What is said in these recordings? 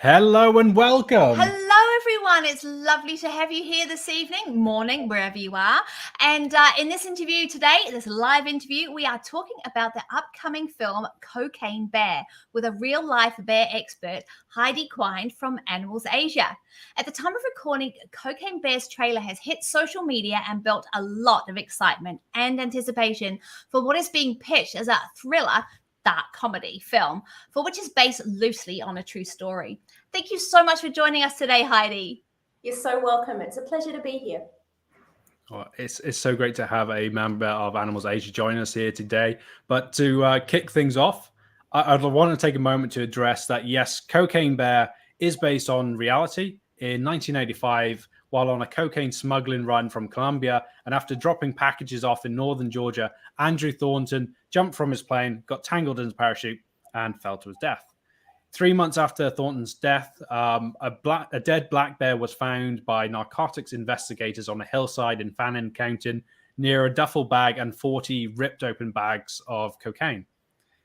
Hello and welcome. Hello, everyone. It's lovely to have you here this evening, morning, wherever you are. And in this interview today, this live interview, we are talking about the upcoming film Cocaine Bear with a real life bear expert, Heidi Quine from Animals Asia. At the time of recording, Cocaine Bear's trailer has hit social media and built a lot of excitement and anticipation for what is being pitched as a thriller dark comedy film, for which is based loosely on a true story. Thank you so much for joining us today, Heidi. You're so welcome. It's a pleasure to be here. Oh, it's so great to have a member of Animals Asia join us here today. But to kick things off, I'd want to take a moment to address that, yes, Cocaine Bear is based on reality. In 1985, while on a cocaine smuggling run from Colombia, and after dropping packages off in northern Georgia, Andrew Thornton jumped from his plane, got tangled in his parachute, and fell to his death. 3 months after Thornton's death, a dead black bear was found by narcotics investigators on a hillside in Fannin County near a duffel bag and 40 ripped open bags of cocaine.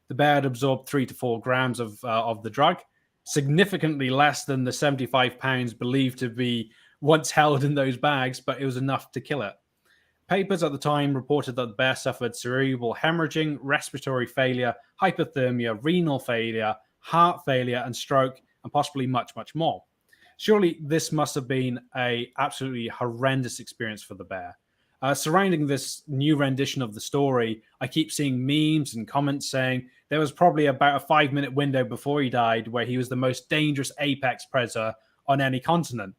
The bear had absorbed 3 to 4 grams of the drug, significantly less than the 75 pounds believed to be once held in those bags, but it was enough to kill it. Papers at the time reported that the bear suffered cerebral hemorrhaging, respiratory failure, hypothermia, renal failure, heart failure, and stroke, and possibly much, much more. Surely this must have been a absolutely horrendous experience for the bear. Surrounding this new rendition of the story, I keep seeing memes and comments saying there was probably about a 5-minute window before he died where he was the most dangerous apex predator on any continent.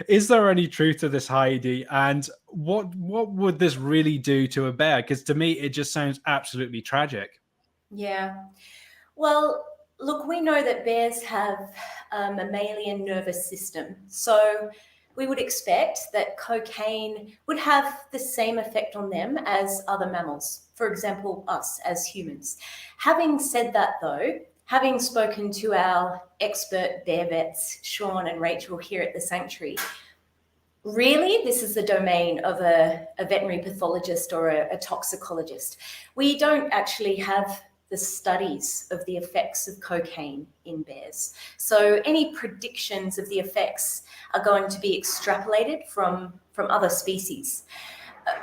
Is there any truth to this, Heidi? And what would this really do to a bear? Because to me, it just sounds absolutely tragic. Yeah. Well, look, we know that bears have a mammalian nervous system. So we would expect that cocaine would have the same effect on them as other mammals, for example, us as humans. Having said that, though, having spoken to our expert bear vets, Sean and Rachel, here at the sanctuary, really, this is the domain of a veterinary pathologist or a toxicologist. We don't actually have the studies of the effects of cocaine in bears. So any predictions of the effects are going to be extrapolated from other species.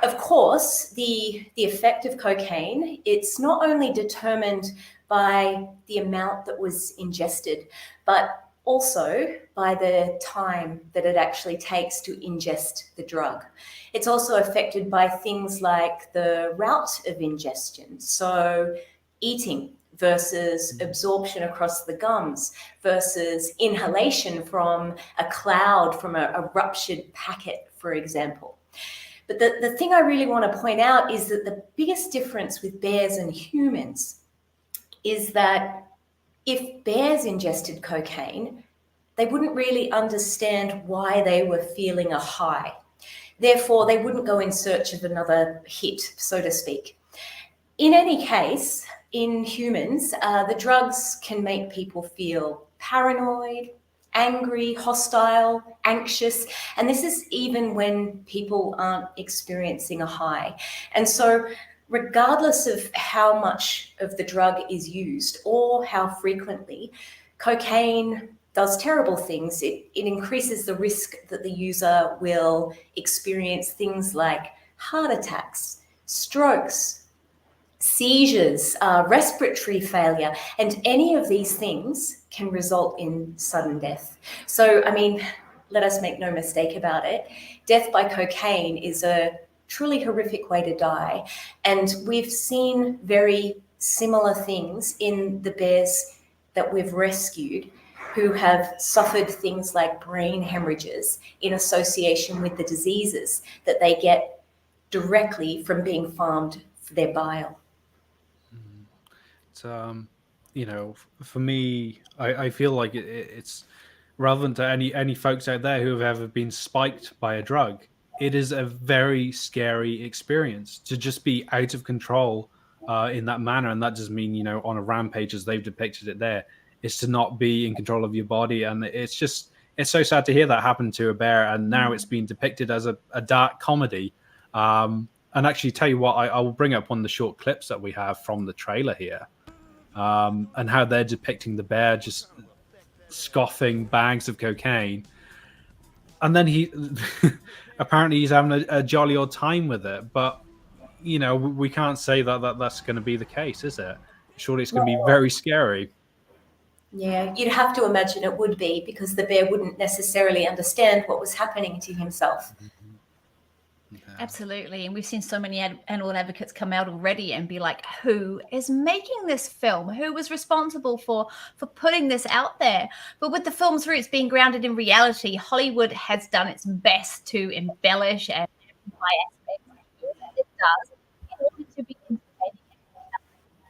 Of course, the effect of cocaine, it's not only determined by the amount that was ingested, but also by the time that it actually takes to ingest the drug. It's also affected by things like the route of ingestion. So eating versus absorption across the gums versus inhalation from a cloud, from a ruptured packet, for example. But the thing I really want to point out is that the biggest difference with bears and humans is that if bears ingested cocaine, they wouldn't really understand why they were feeling a high. Therefore, they wouldn't go in search of another hit, so to speak. In any case, in humans, the drugs can make people feel paranoid, angry, hostile, anxious, and this is even when people aren't experiencing a high. And so regardless of how much of the drug is used or how frequently, cocaine does terrible things. It increases the risk that the user will experience things like heart attacks, strokes, seizures, respiratory failure, and any of these things can result in sudden death. So, I mean, let us make no mistake about it. Death by cocaine is a truly horrific way to die. And we've seen very similar things in the bears that we've rescued who have suffered things like brain hemorrhages in association with the diseases that they get directly from being farmed for their bile. For me, I feel like it's relevant to any folks out there who have ever been spiked by a drug. It is a very scary experience to just be out of control in that manner, and that doesn't mean on a rampage as they've depicted it there. It's to not be in control of your body, and it's so sad to hear that happen to a bear, and now it's been depicted as a dark comedy. And actually, tell you what, I will bring up one of the short clips that we have from the trailer here. And how they're depicting the bear just scoffing bags of cocaine, and then he apparently he's having a jolly old time with it. But we can't say that's going to be the case, is it? Surely it's going to be very scary. Yeah, you'd have to imagine it would be, because the bear wouldn't necessarily understand what was happening to himself. Absolutely. And we've seen so many animal advocates come out already and be like, who is making this film? Who was responsible for putting this out there? But with the film's roots being grounded in reality, Hollywood has done its best to embellish and amplify aspects as it does in order to be entertaining.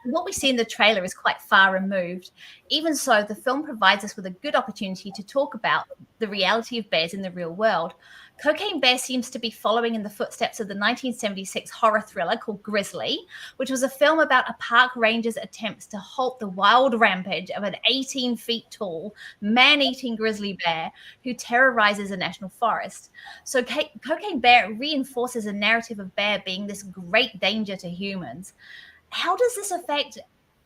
What we see in the trailer is quite far removed. Even so, the film provides us with a good opportunity to talk about the reality of bears in the real world. Cocaine Bear seems to be following in the footsteps of the 1976 horror thriller called Grizzly, which was a film about a park ranger's attempts to halt the wild rampage of an 18 feet tall, man-eating grizzly bear who terrorizes a national forest. So Cocaine Bear reinforces a narrative of bear being this great danger to humans. How does this affect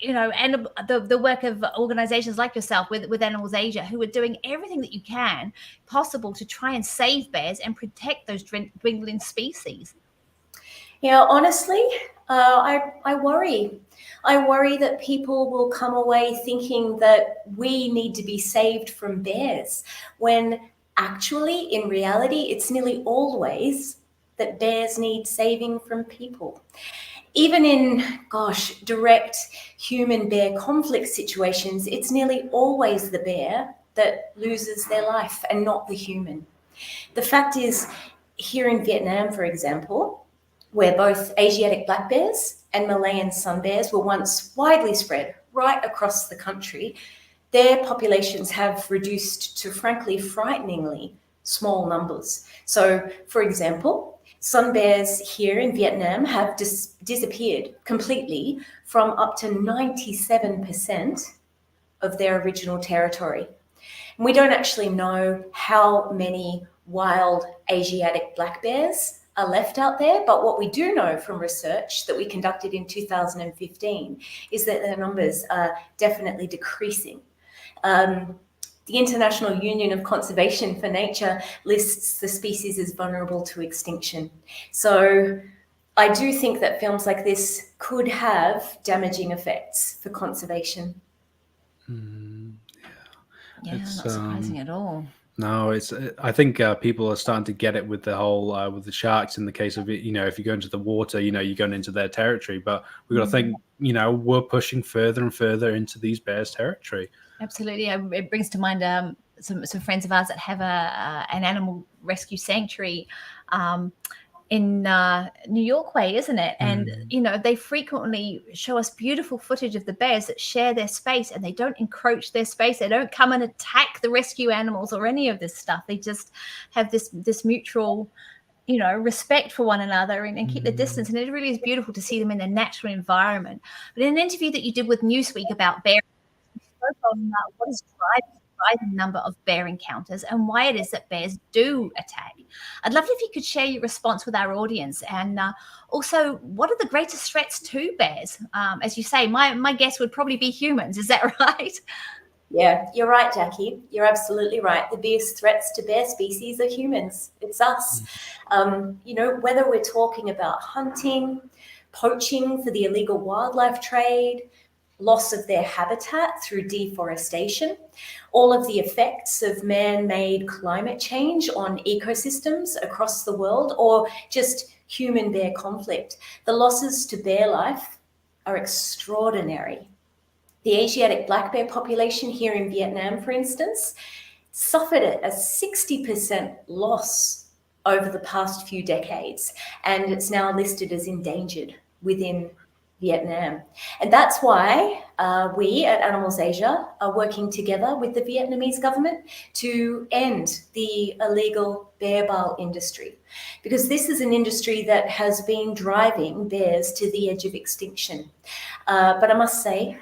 and the work of organizations like yourself with Animals Asia, who are doing everything that you can possible to try and save bears and protect those dwindling species? Yeah, honestly, I worry. I worry that people will come away thinking that we need to be saved from bears, when actually, in reality, it's nearly always that bears need saving from people. Even in, direct human-bear conflict situations, it's nearly always the bear that loses their life and not the human. The fact is, here in Vietnam, for example, where both Asiatic black bears and Malayan sun bears were once widely spread right across the country, their populations have reduced to, frankly, frighteningly small numbers. So, for example, sun bears here in Vietnam have disappeared completely from up to 97% of their original territory. And we don't actually know how many wild Asiatic black bears are left out there, but what we do know from research that we conducted in 2015 is that their numbers are definitely decreasing. The International Union of Conservation for Nature lists the species as vulnerable to extinction. So I do think that films like this could have damaging effects for conservation. Yeah, not surprising at all. No, I think people are starting to get it with the whole with the sharks. In the case of it, if you go into the water, you're going into their territory. But we've got to think, we're pushing further and further into these bears' territory. Absolutely. It brings to mind some friends of ours that have an animal rescue sanctuary in New York way, isn't it? And, they frequently show us beautiful footage of the bears that share their space, and they don't encroach their space. They don't come and attack the rescue animals or any of this stuff. They just have this mutual, respect for one another and keep the distance. And it really is beautiful to see them in their natural environment. But in an interview that you did with Newsweek about bears, on what is driving the rising number of bear encounters and why it is that bears do attack. I'd love it if you could share your response with our audience, and also, what are the greatest threats to bears? As you say, my guess would probably be humans. Is that right? Yeah, you're right, Jackie. You're absolutely right. The biggest threats to bear species are humans. It's us. Whether we're talking about hunting, poaching for the illegal wildlife trade, loss of their habitat through deforestation, all of the effects of man-made climate change on ecosystems across the world, or just human-bear conflict. The losses to bear life are extraordinary. The Asiatic black bear population here in Vietnam, for instance, suffered a 60% loss over the past few decades, and it's now listed as endangered within Vietnam. And that's why we at Animals Asia are working together with the Vietnamese government to end the illegal bear bile industry, because this is an industry that has been driving bears to the edge of extinction. But I must say,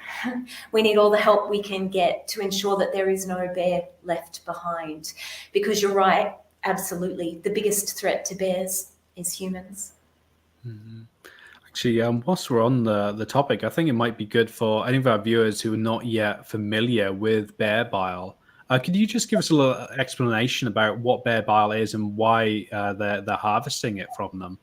we need all the help we can get to ensure that there is no bear left behind, because you're right, absolutely, the biggest threat to bears is humans. Actually, whilst we're on the topic, I think it might be good for any of our viewers who are not yet familiar with bear bile Could you just give us a little explanation about what bear bile is and why they're harvesting it from them?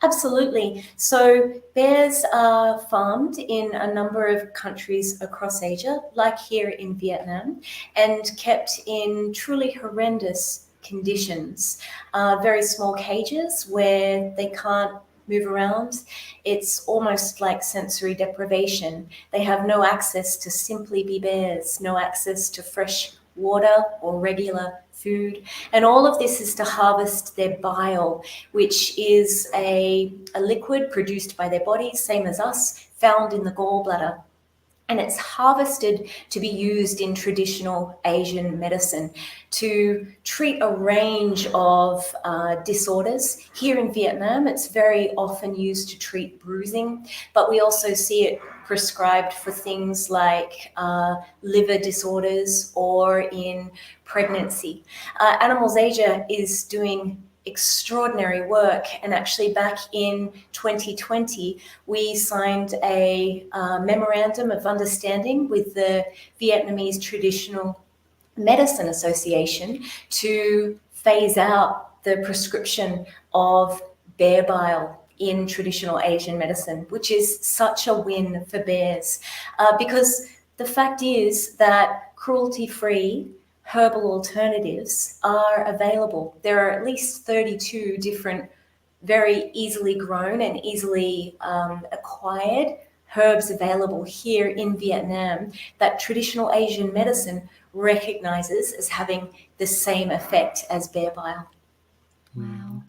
Absolutely. So bears are farmed in a number of countries across Asia, like here in Vietnam, and kept in truly horrendous conditions. Very small cages where they can't move around. It's almost like sensory deprivation. They have no access to simply be bears, no access to fresh water or regular food. And all of this is to harvest their bile, which is a liquid produced by their bodies, same as us, found in the gallbladder. And it's harvested to be used in traditional Asian medicine to treat a range of disorders. Here in Vietnam, it's very often used to treat bruising, but we also see it prescribed for things like liver disorders or in pregnancy. Animals Asia is doing extraordinary work, and actually back in 2020 we signed a memorandum of understanding with the Vietnamese Traditional Medicine Association to phase out the prescription of bear bile in traditional Asian medicine, which is such a win for bears, because the fact is that cruelty-free herbal alternatives are available. There are at least 32 different very easily grown and easily acquired herbs available here in Vietnam that traditional Asian medicine recognizes as having the same effect as bear bile. Wow.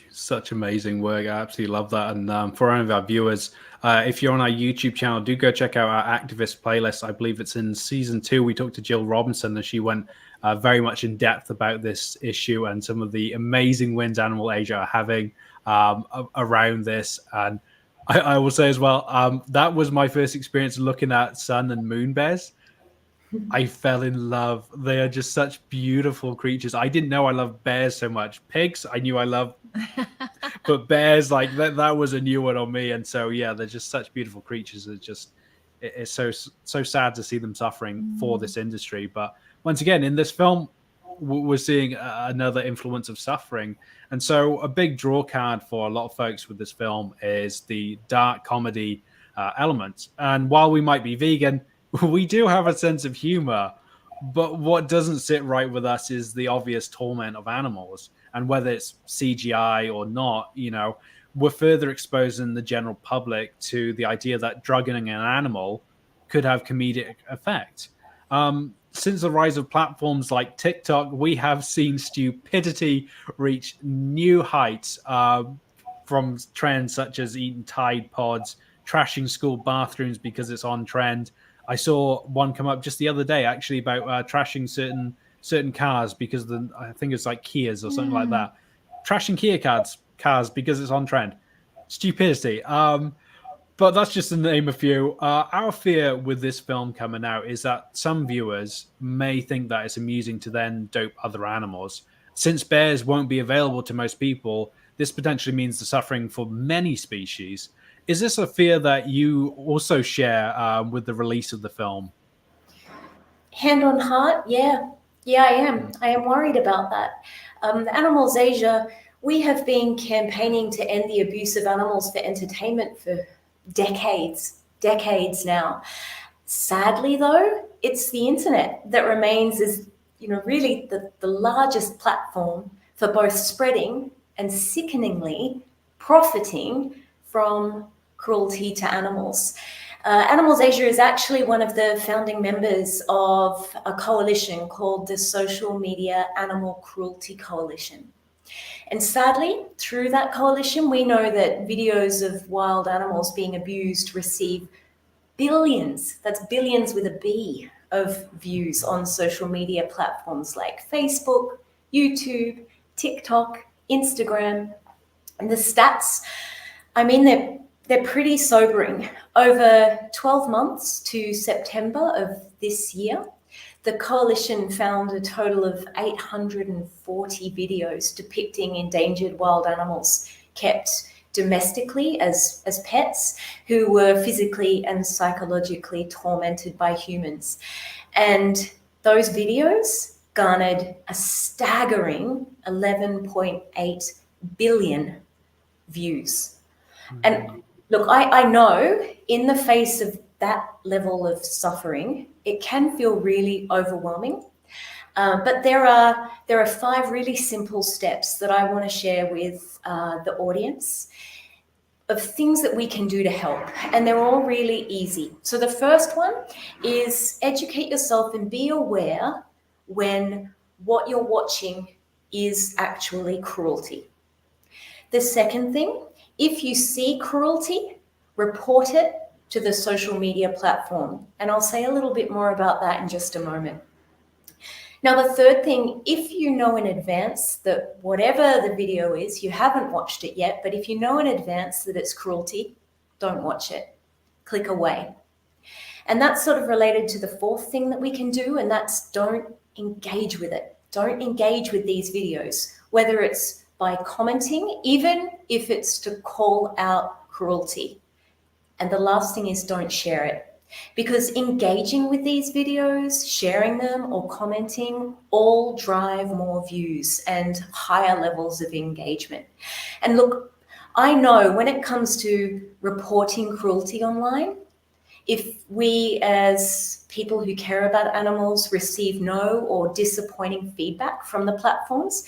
Such amazing work. I absolutely love that. And for any of our viewers, if you're on our YouTube channel, do go check out our activist playlist. I believe it's in season 2. We talked to Jill Robinson, and she went very much in depth about this issue and some of the amazing wins Animal Asia are having around this. And I will say as well, that was my first experience looking at sun and moon bears. I fell in love. They are just such beautiful creatures. I didn't know I loved bears so much. Pigs, I knew I loved, but bears, like that was a new one on me. And so, yeah, they're just such beautiful creatures. It's so sad to see them suffering for this industry. But once again, in this film, we're seeing another influence of suffering. And so a big draw card for a lot of folks with this film is the dark comedy element. And while we might be vegan, we do have a sense of humor, but what doesn't sit right with us is the obvious torment of animals. And whether it's CGI or not, we're further exposing the general public to the idea that drugging an animal could have comedic effect. Since the rise of platforms like TikTok, we have seen stupidity reach new heights from trends such as eating Tide Pods, trashing school bathrooms because it's on trend. I saw one come up just the other day, actually, about trashing certain cars because I think it's like Kias or something like that. Trashing Kia cars because it's on trend. Stupidity. But that's just to name a few. Our fear with this film coming out is that some viewers may think that it's amusing to then dope other animals. Since bears won't be available to most people, this potentially means the suffering for many species. Is this a fear that you also share with the release of the film? Hand on heart, yeah, I am. I am worried about that. Animals Asia, we have been campaigning to end the abuse of animals for entertainment for decades now. Sadly, though, it's the internet that remains as really the largest platform for both spreading and sickeningly profiting from cruelty to animals. Animals Asia is actually one of the founding members of a coalition called the Social Media Animal Cruelty Coalition. And sadly, through that coalition, we know that videos of wild animals being abused receive billions, that's billions with a B, of views on social media platforms like Facebook, YouTube, TikTok, Instagram. And the stats, I mean, they're pretty sobering. Over 12 months to September of this year, the coalition found a total of 840 videos depicting endangered wild animals kept domestically as pets who were physically and psychologically tormented by humans. And those videos garnered a staggering 11.8 billion views. And look, I know in the face of that level of suffering, it can feel really overwhelming. But there are 5 really simple steps that I want to share with the audience of things that we can do to help, and they're all really easy. So the first one is educate yourself and be aware when what you're watching is actually cruelty. The second thing, if you see cruelty, report it to the social media platform, and I'll say a little bit more about that in just a moment. Now, the third thing, if you know in advance that whatever the video is, you haven't watched it yet, but if you know in advance that it's cruelty, don't watch it. Click away. And that's sort of related to the fourth thing that we can do, and that's don't engage with it. Don't engage with these videos, whether it's by commenting, even if it's to call out cruelty. And the last thing is don't share it. Because engaging with these videos, sharing them or commenting all drive more views and higher levels of engagement. And look, I know when it comes to reporting cruelty online, if we as people who care about animals receive no or disappointing feedback from the platforms,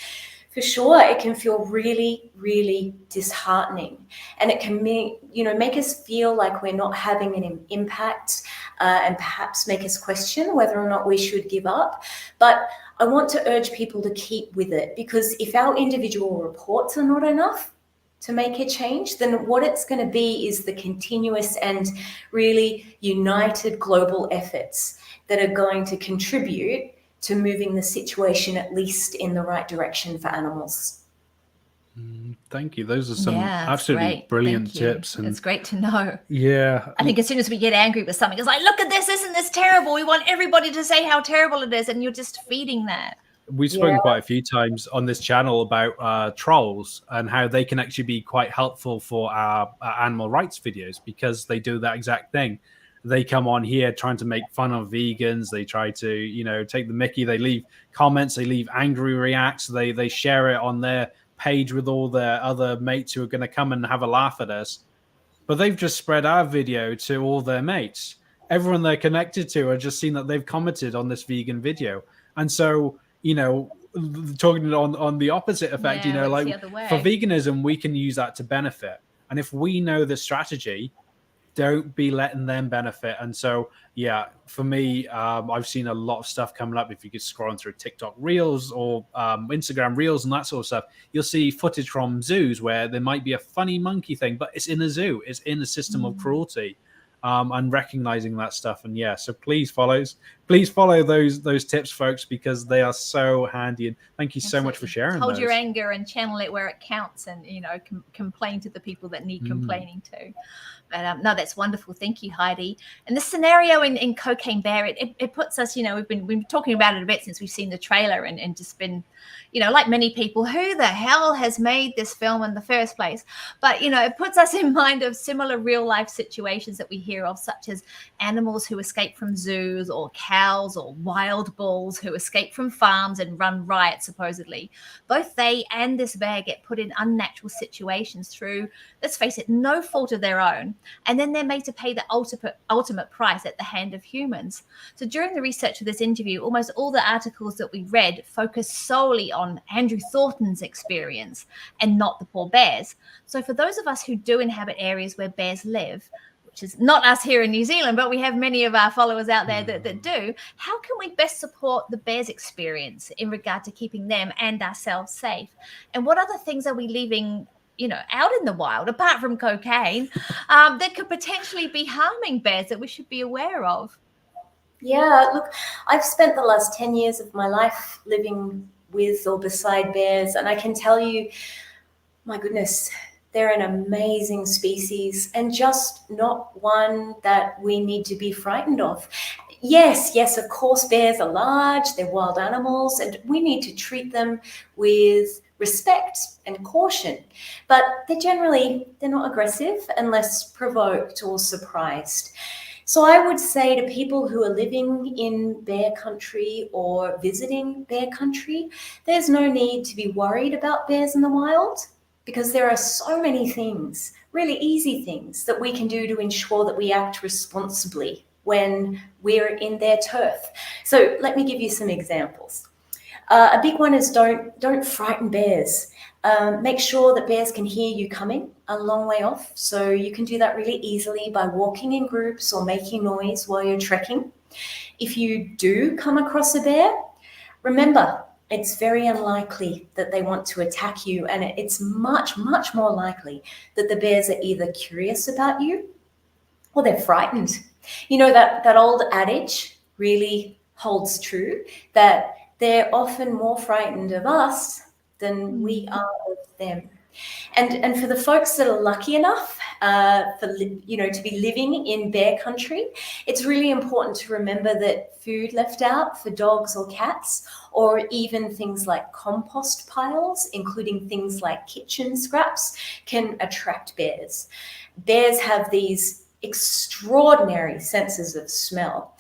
for sure, it can feel really, really disheartening, and it can make us feel like we're not having an impact, and perhaps make us question whether or not we should give up. But I want to urge people to keep with it, because if our individual reports are not enough to make a change, then what it's going to be is the continuous and really united global efforts that are going to contribute to moving the situation at least in the right direction for animals. Thank you. Those are some Yeah, absolutely great. brilliant Thank you. tips. And It's great to know. yeah, I think as soon as we get angry with something, it's like, look at this, isn't this terrible? We want everybody to say how terrible it is, and you're just feeding that. we've spoken quite a few times on this channel about trolls and how they can actually be quite helpful for our animal rights videos, because they do that exact thing. They come on here trying to make fun of vegans. They try to, take the mickey. They leave comments. They leave angry reacts. They share it on their page with all their other mates who are going to come and have a laugh at us. But they've just spread our video to all their mates. Everyone they're connected to have just seen that they've commented on this vegan video. And so, talking on the opposite effect, Yeah, like the other way. for veganism, we can use that to benefit. And if we know the strategy, don't be letting them benefit. And so, yeah, for me, I've seen a lot of stuff coming up. If you get scrolling through TikTok Reels or Instagram Reels and that sort of stuff, you'll see footage from zoos where there might be a funny monkey thing, but it's in a zoo. It's in a system of cruelty, and recognizing that stuff. And yeah, so please follow those tips, folks, because they are so handy. And thank you so much for sharing. Hold those. your anger and channel it where it counts, and complain to the people that need complaining to. But no, that's wonderful. Thank you, Heidi. And the scenario in Cocaine Bear, it puts us, we've been talking about it a bit since we've seen the trailer, and just been, like many people, who the hell has made this film in the first place? But, it puts us in mind of similar real life situations that we hear of, such as animals who escape from zoos, or cows or wild bulls who escape from farms and run riot, supposedly. Both they and this bear get put in unnatural situations through, let's face it, no fault of their own. And then they're made to pay the ultimate price at the hand of humans. So during the research of this interview, almost all the articles that we read focused solely on Andrew Thornton's experience and not the poor bears. So for those of us who do inhabit areas where bears live, which is not us here in New Zealand, but we have many of our followers out there that do, how can we best support the bears' experience in regard to keeping them and ourselves safe? And what other things are we leaving out in the wild, apart from cocaine, that could potentially be harming bears that we should be aware of? Yeah, look, I've spent the last 10 years of my life living with or beside bears, and I can tell you, my goodness, they're an amazing species, and just not one that we need to be frightened of. Yes, of course, bears are large, they're wild animals, and we need to treat them with respect and caution. But they're not aggressive unless provoked or surprised. So I would say to people who are living in bear country or visiting bear country, there's no need to be worried about bears in the wild, because there are so many things, really easy things, that we can do to ensure that we act responsibly when we're in their turf. So let me give you some examples. A big one is don't frighten bears. Make sure that bears can hear you coming a long way off. So you can do that really easily by walking in groups or making noise while you're trekking. If you do come across a bear, remember, it's very unlikely that they want to attack you, and it's much, much more likely that the bears are either curious about you or they're frightened. You know, that old adage really holds true, that they're often more frightened of us than we are of them. And for the folks that are lucky enough to be living in bear country, it's really important to remember that food left out for dogs or cats, or even things like compost piles, including things like kitchen scraps, can attract bears. Bears have these extraordinary senses of smell.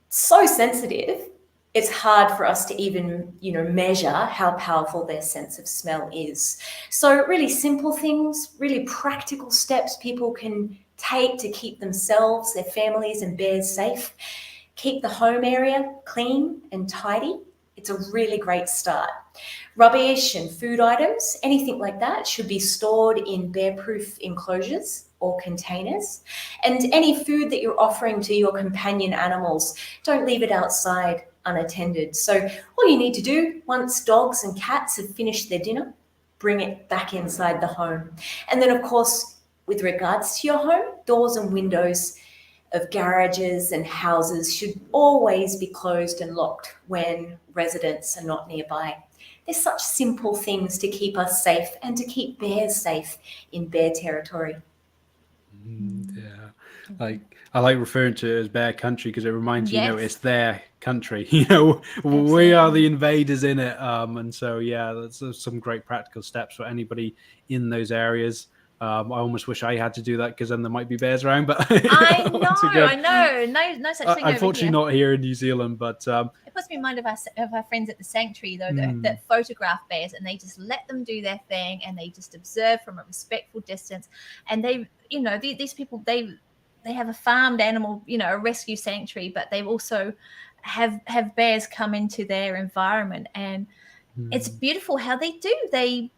So sensitive, it's hard for us to even, measure how powerful their sense of smell is. So really simple things, really practical steps people can take to keep themselves, their families, and bears safe. Keep the home area clean and tidy. It's a really great start. Rubbish and food items, anything like that, should be stored in bear-proof enclosures or containers. And any food that you're offering to your companion animals, don't leave it outside unattended. So all you need to do, once dogs and cats have finished their dinner, bring it back inside the home. And then, of course, with regards to your home, doors and windows of garages and houses should always be closed and locked when residents are not nearby. There's such simple things to keep us safe and to keep bears safe in bear territory. Yeah, I like referring to it as bear country because it reminds you, Yes. it's their country. We are the invaders in it. And so, yeah, that's some great practical steps for anybody in those areas. I almost wish I had to do that because then there might be bears around. But I once again, know. No such thing over unfortunately, here. not here in New Zealand. But It puts me in mind of our friends at the sanctuary, though, that photograph bears, and they just let them do their thing, and they just observe from a respectful distance. And they, these people, they have a farmed animal, a rescue sanctuary, but they also have bears come into their environment, and it's beautiful how they do. They,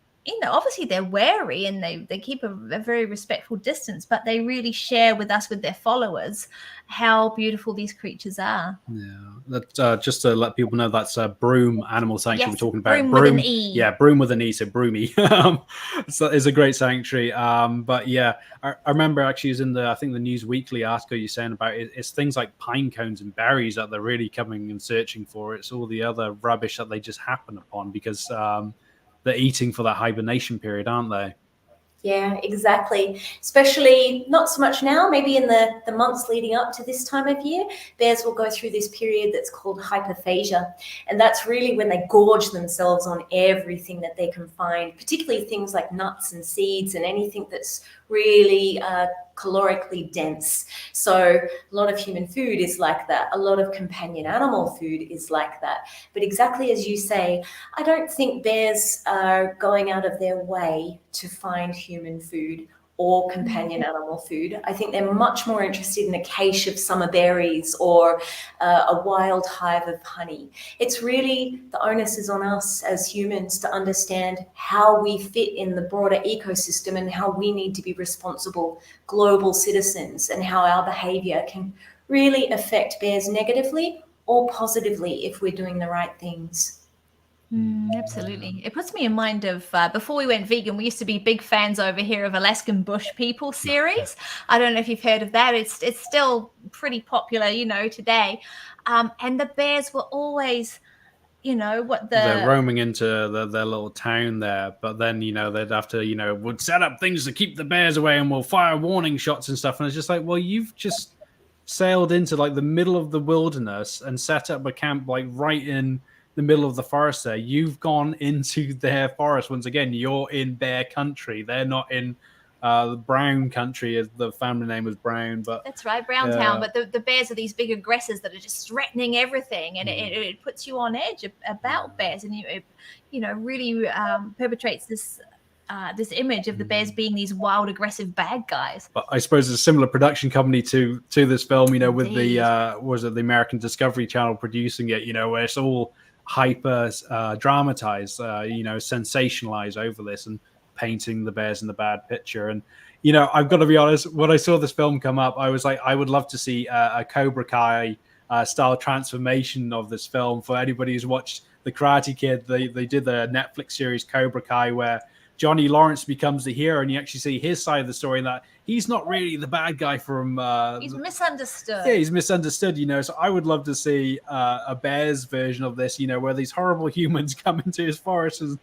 obviously they're wary and they keep a very respectful distance, but they really share with us, with their followers, how beautiful these creatures are. Yeah, that just to let people know, that's a Broome Animal Sanctuary. Yes, we're talking about Broome with an E. Yeah, Broome with an E, so Broomy. So it's a great sanctuary. But yeah, I remember actually, it was in I think the News Weekly article you're saying about it. It's things like pine cones and berries that they're really coming and searching for. It's all the other rubbish that they just happen upon because they're eating for that hibernation period, aren't they? Yeah, exactly. Especially not so much now, maybe in the months leading up to this time of year, bears will go through this period that's called hyperphagia. And that's really when they gorge themselves on everything that they can find, particularly things like nuts and seeds and anything that's really calorically dense. So a lot of human food is like that. A lot of companion animal food is like that. But exactly as you say, I don't think bears are going out of their way to find human food or companion animal food. I think they're much more interested in a cache of summer berries or a wild hive of honey. It's really, the onus is on us as humans to understand how we fit in the broader ecosystem and how we need to be responsible global citizens, and how our behavior can really affect bears negatively or positively if we're doing the right things. Absolutely. It puts me in mind of before we went vegan, we used to be big fans over here of Alaskan Bush People series. I don't know if you've heard of that. It's still pretty popular, today. And the bears were always, they're roaming into their little town there, but then they'd have to would set up things to keep the bears away, and we'll fire warning shots and stuff. And it's just like, well, you've just sailed into like the middle of the wilderness and set up a camp like right in the middle of the forest there. You've gone into their forest. Once again, you're in bear country. They're not in The Brown country, the family name was Brown, but that's right, Browntown. But the bears are these big aggressors that are just threatening everything, and it puts you on edge about bears, and it really perpetrates this image of the bears being these wild, aggressive bad guys. But I suppose a similar production company to this film, with Indeed. the American Discovery Channel producing it, where it's all hyper dramatized, sensationalized over this and painting the bears in the bad picture. And I've got to be honest, when I saw this film come up, I was like, I would love to see a Cobra Kai style transformation of this film. For anybody who's watched The Karate Kid, they did the Netflix series Cobra Kai, where Johnny Lawrence becomes the hero, and you actually see his side of the story, and that he's not really the bad guy from he's misunderstood. Yeah, he's misunderstood, so I would love to see a bear's version of this, where these horrible humans come into his forest, and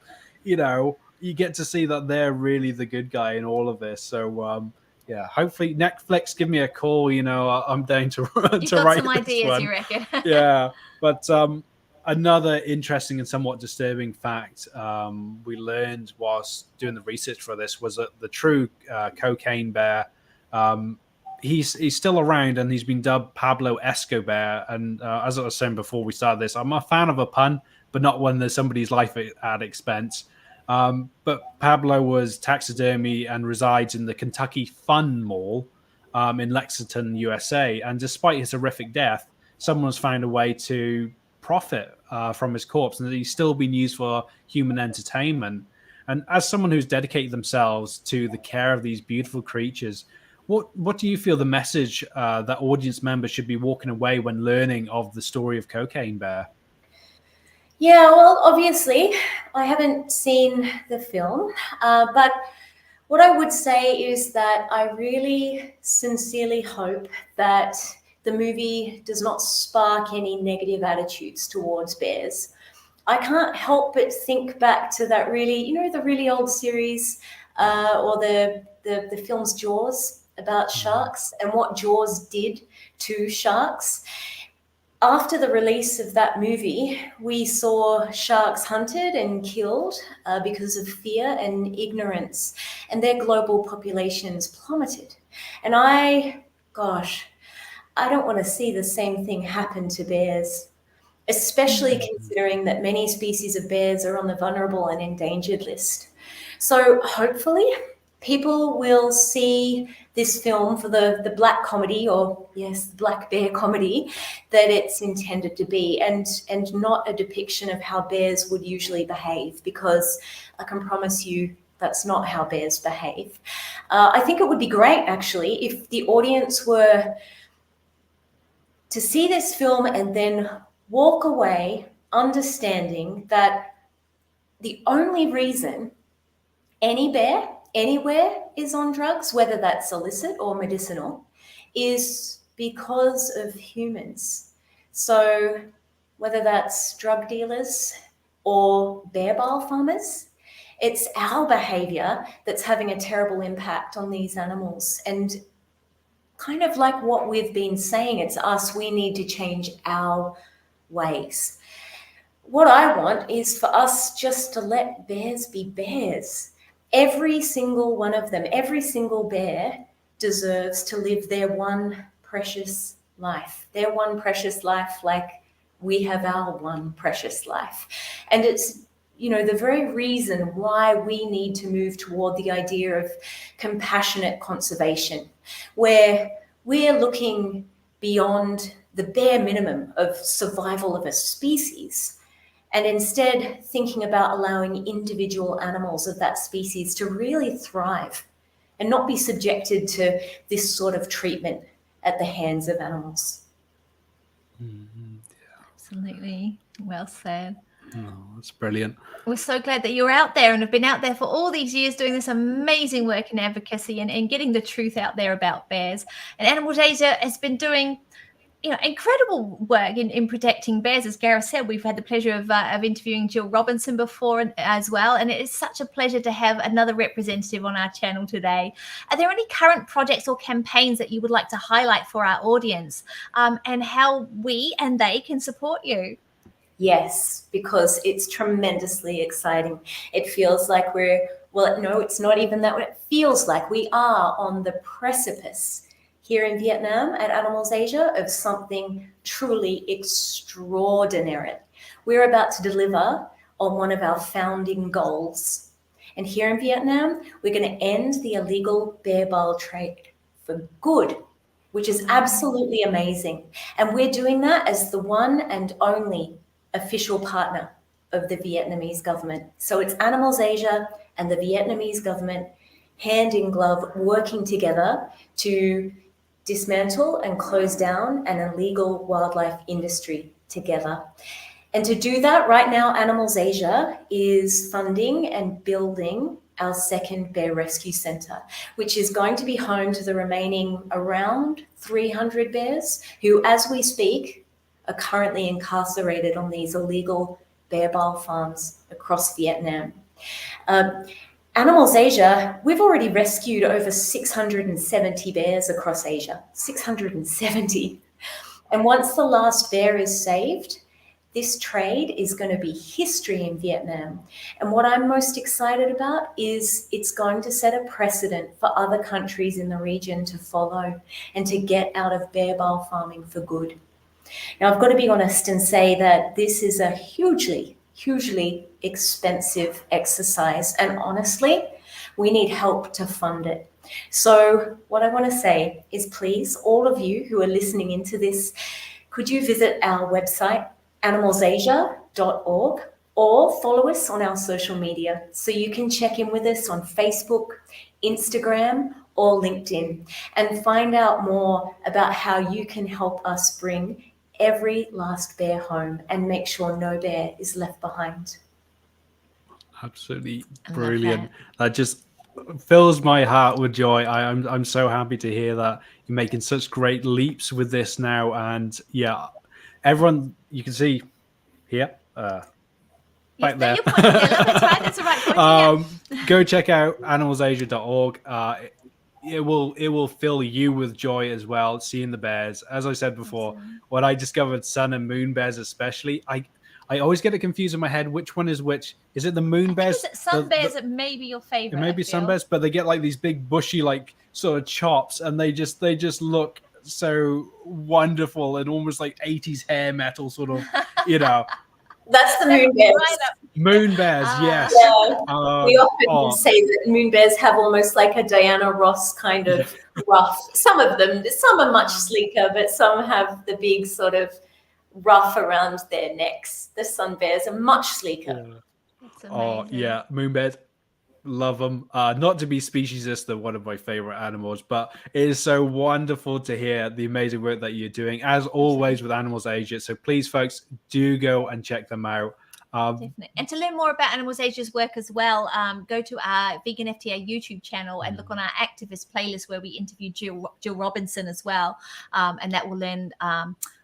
you get to see that they're really the good guy in all of this. So yeah, hopefully Netflix, give me a call. I'm down to You've to got write some ideas, one. you reckon? Yeah, but another interesting and somewhat disturbing fact we learned whilst doing the research for this was that the true cocaine bear, he's still around, and he's been dubbed Pablo Escobar. And as I was saying before we started this, I'm a fan of a pun, but not when there's somebody's life at expense. But Pablo was taxidermy and resides in the Kentucky Fun Mall in Lexington, USA. And despite his horrific death, someone's found a way to profit from his corpse, and he's still been used for human entertainment. And as someone who's dedicated themselves to the care of these beautiful creatures, what do you feel the message that audience members should be walking away when learning of the story of Cocaine Bear? Yeah, well, obviously, I haven't seen the film, but what I would say is that I really sincerely hope that the movie does not spark any negative attitudes towards bears. I can't help but think back to that really, the really old series or the film's Jaws about sharks and what Jaws did to sharks. After the release of that movie, we saw sharks hunted and killed because of fear and ignorance, and their global populations plummeted. And I don't want to see the same thing happen to bears, especially considering that many species of bears are on the vulnerable and endangered list. So hopefully people will see this film for the black comedy, or yes, the black bear comedy that it's intended to be, and not a depiction of how bears would usually behave, because I can promise you that's not how bears behave. I think it would be great, actually, if the audience were to see this film and then walk away understanding that the only reason any bear anywhere is on drugs, whether that's illicit or medicinal, is because of humans. So whether that's drug dealers or bear bile farmers, it's our behavior that's having a terrible impact on these animals. And kind of like what we've been saying, it's us, we need to change our ways. What I want is for us just to let bears be bears. Every single one of them, every single bear deserves to live their one precious life, like we have our one precious life. And it's, the very reason why we need to move toward the idea of compassionate conservation, where we're looking beyond the bare minimum of survival of a species, and instead thinking about allowing individual animals of that species to really thrive and not be subjected to this sort of treatment at the hands of animals. Mm-hmm. Yeah. Absolutely. Well said. Oh, that's brilliant. We're so glad that you're out there and have been out there for all these years doing this amazing work in advocacy and getting the truth out there about bears. And Animals Asia has been doing incredible work in protecting bears. As Gareth said, we've had the pleasure of interviewing Jill Robinson before as well, and it is such a pleasure to have another representative on our channel today. Are there any current projects or campaigns that you would like to highlight for our audience, and how we and they can support you? Yes, because it's tremendously exciting. It feels like we're Well, no, it's not even that what it feels like. We are on the precipice here in Vietnam at Animals Asia of something truly extraordinary. We're about to deliver on one of our founding goals. And here in Vietnam, we're going to end the illegal bear bile trade for good, which is absolutely amazing. And we're doing that as the one and only official partner of the Vietnamese government. So it's Animals Asia and the Vietnamese government, hand in glove, working together to dismantle and close down an illegal wildlife industry together. And to do that, right now, Animals Asia is funding and building our second bear rescue centre, which is going to be home to the remaining around 300 bears who, as we speak, are currently incarcerated on these illegal bear bile farms across Vietnam. Animals Asia, we've already rescued over 670 bears across Asia, 670. And once the last bear is saved, this trade is going to be history in Vietnam. And what I'm most excited about is it's going to set a precedent for other countries in the region to follow and to get out of bear bile farming for good. Now, I've got to be honest and say that this is a hugely expensive exercise. And honestly, we need help to fund it. So what I want to say is, please, all of you who are listening into this, could you visit our website, animalsasia.org, or follow us on our social media so you can check in with us on Facebook, Instagram, or LinkedIn and find out more about how you can help us bring every last bear home and make sure no bear is left behind. Absolutely brilliant. That just fills my heart with joy. I'm so happy to hear that you're making such great leaps with this now. And yeah, everyone, you can see here, back there. That's right. Go check out animalsasia.org. It will fill you with joy as well, seeing the bears. As I said before, when I discovered sun and moon bears especially, I always get it confused in my head. Which one is which? Is it the moon bears? Sun bears that may be your favorite. It may be sun bears, but they get like these big bushy like sort of chops, and they just look so wonderful and almost like 80s hair metal sort of, you know. That's the moon bears. Moon bears, yes. Yeah. We often say that moon bears have almost like a Diana Ross kind of ruff. Some of them, some are much sleeker, but some have the big sort of ruff around their necks. The sun bears are much sleeker. Yeah. Moon bears, love them. Not to be speciesist, they're one of my favorite animals, but it is so wonderful to hear the amazing work that you're doing, as always, with Animals Asia. So please, folks, do go and check them out. Definitely. And to learn more about Animals Asia's work as well, go to our Vegan FTA YouTube channel and look on our activist playlist where we interview Jill Robinson as well. And that will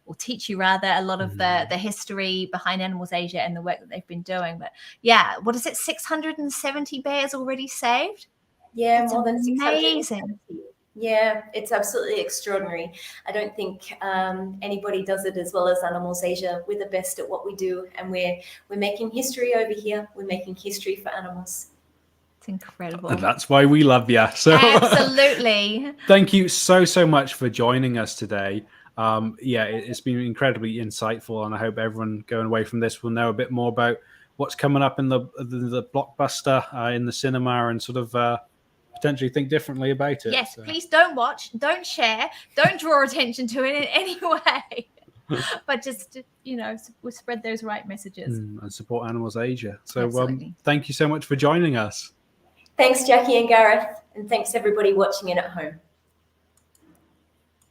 will teach you rather a lot of the history behind Animals Asia and the work that they've been doing. But yeah, what is it? 670 bears already saved? Yeah, that's more than 670. Amazing. Yeah, it's absolutely extraordinary. I don't think anybody does it as well as Animals Asia. We're the best at what we do, and we're making history over here. We're making history for animals. It's incredible. And that's why we love you. So absolutely. Thank you so much for joining us today. It's been incredibly insightful, and I hope everyone going away from this will know a bit more about what's coming up in the blockbuster in the cinema, and sort of potentially think differently about it. Yes, please don't watch, don't share, don't draw attention to it in any way, but just, we'll spread those right messages. And support Animals Asia. So thank you so much for joining us. Thanks, Jackie and Gareth, and thanks everybody watching in at home.